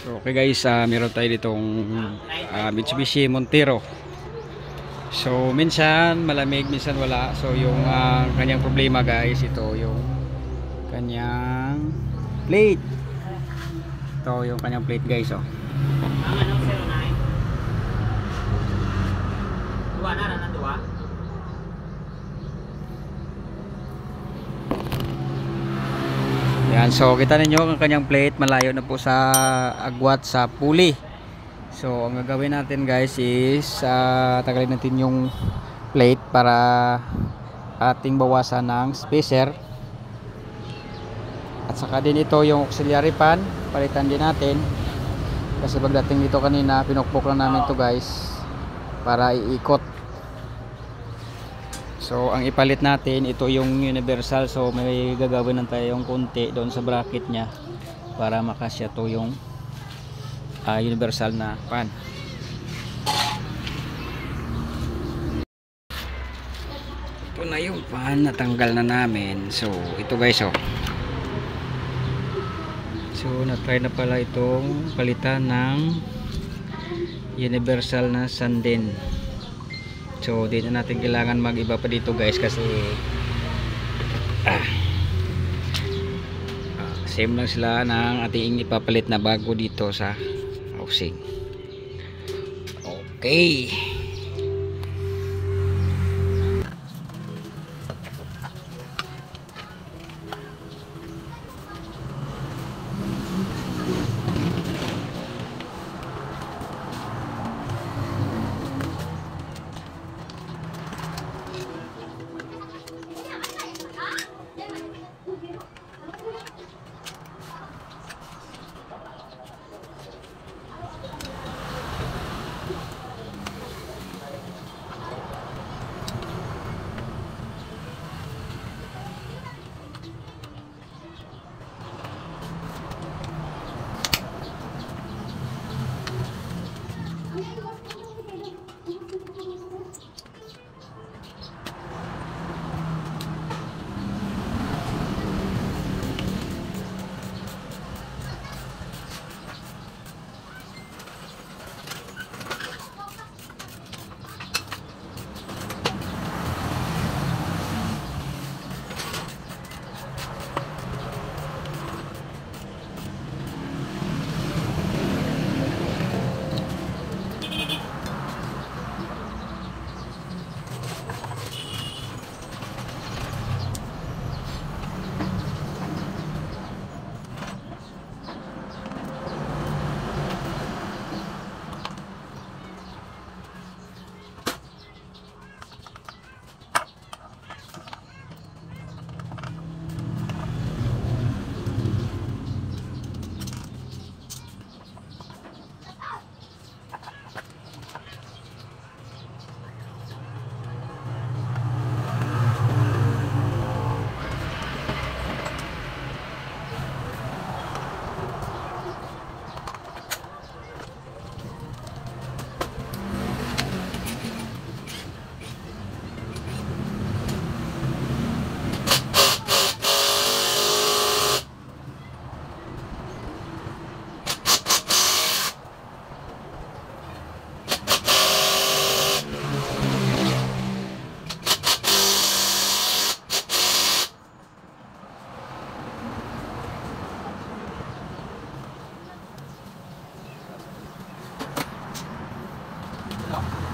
So okay guys, meron tayo ditong Mitsubishi Montero. So minsan malamig, minsan wala. So yung kanyang problema guys, ito yung kanyang plate. Ito yung kanyang plate guys, oh. Dua na na dua. Yan, so kita ninyo ang kanyang plate, malayo na po sa agwat sa pulley. So ang gagawin natin guys is tagalin natin yung plate para ating bawasan ng spacer. At saka din ito yung auxiliary pan, palitan din natin. Kasi pagdating dito kanina, pinukpok lang namin to guys para iikot. So ang ipalit natin, ito yung universal. So may gagawin lang tayong konti doon sa bracket nya para makasya to yung universal na pan. Ito na yung pan, natanggal na namin. So ito guys, oh. So na-try na pala itong palitan ng universal na sandin. So di na natin kailangan mag-iba pa dito guys kasi same lang sila ng ating ipapalit na bago dito sa housing. Okay.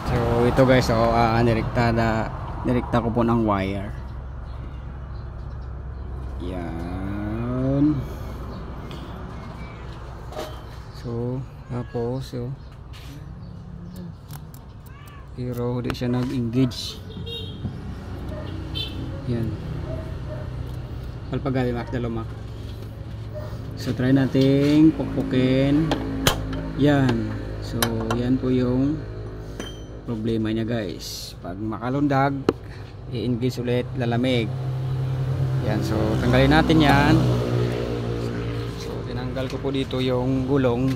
So ito guys, oh, nirekta ko po ng wire. Yan. So tapos pero hindi siya nag-engage. Yan. Palpagabi mak dalawa mak. So try nating pukpukin. Yan. So yan po yung problema niya guys. Pag makalundag, i-engage ulit, lalamig. Yan, so tanggalin natin yan. So tinanggal ko po dito yung gulong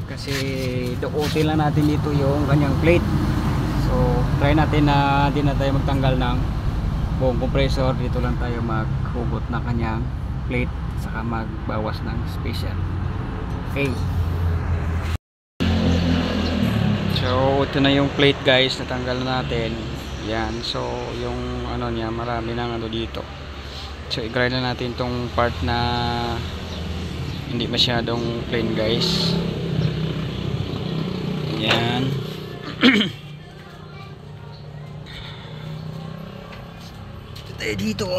kasi dukutin lang natin dito yung kanyang plate. So try natin na di na tayo magtanggal ng buong compressor. Dito lang tayo maghugot na kanyang plate saka magbawas ng special. Okay. So ito na yung plate guys, natanggal na natin. Yan, so yung ano niya, marami nang ano dito. So i-grind na natin tong part na hindi masyadong plain guys. Yan. Ito tayo dito.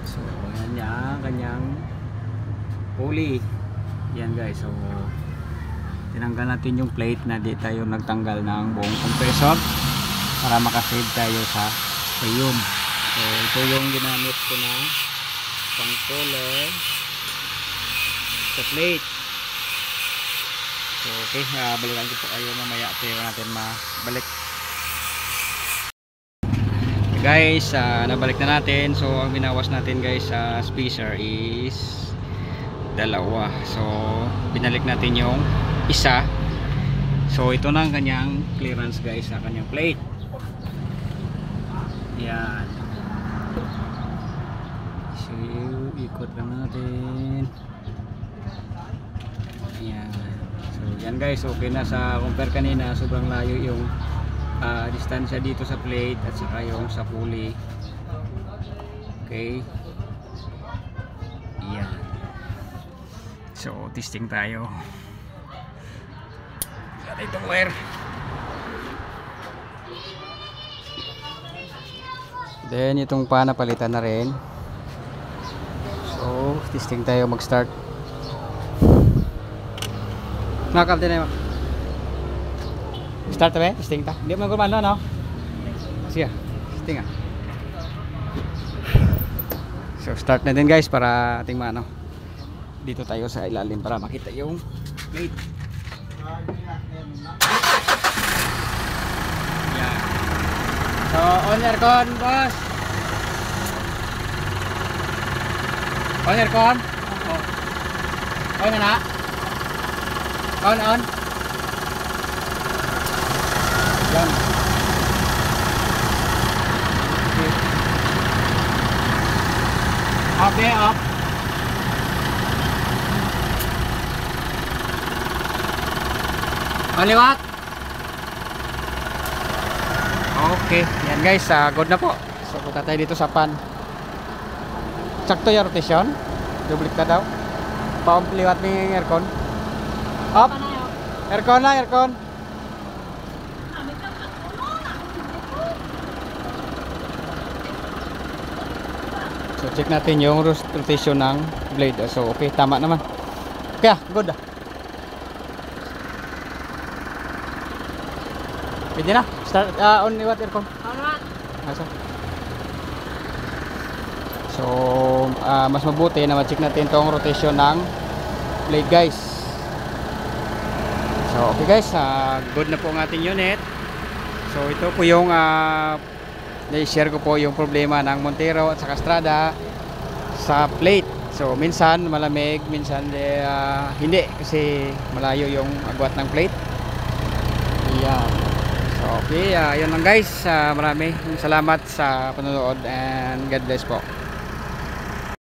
So yan yan, kanyang pulley. Yan guys, so tinanggal natin yung plate na di tayo nagtanggal ng buong compressor para makasave tayo sa fume. So ito yung ginamit ko na pang cooler sa plate. So okay, balikan ko po kayo mamaya tayo natin mabalik. Guys, nabalik na natin. So ang binawas natin guys sa spacer is dalawa. So binalik natin yung isa. So ito na ang kanyang clearance guys sa kanyang plate. Yan. So ikot lang natin. Yan. So yan guys, okay na. Sa compare kanina, sobrang layo yung distansya dito sa plate at saka yung sa pulley. Okay. Yan. So testing tayo. Ito itong wire. Then itong pana palitan na rin. So testing tayo, mag start. Nakakal din na yun. Start tayo, testing ta. Hindi mo gumano no? Siya, testing ah. So start na din guys para ating maano. Dito tayo sa ilalim para makita yung plate. Yan. So on aircon boss. On aircon. Oh. On na. On. Yan. Okay. Off there, off. Maliwat. Okay, yan guys, good na po. So punta tayo dito sa pan. Sakto yung rotation. Dublik na daw. Liwat ng aircon. Up. Aircon na, aircon. So check natin yung rotation ng blade. So okay, tama naman. Okay, good. Pwede na. Start on liwat aircon. So mas mabuti na ma-check natin tong rotation ng blade guys. So okay guys, good na po ang ating unit. So ito po yung na-share ko po yung problema ng Montero at saka Strada sa plate. So minsan malamig, minsan hindi kasi malayo yung agwat ng plate. Yan. So okay, yun lang guys. Maraming salamat sa panonood and God bless po.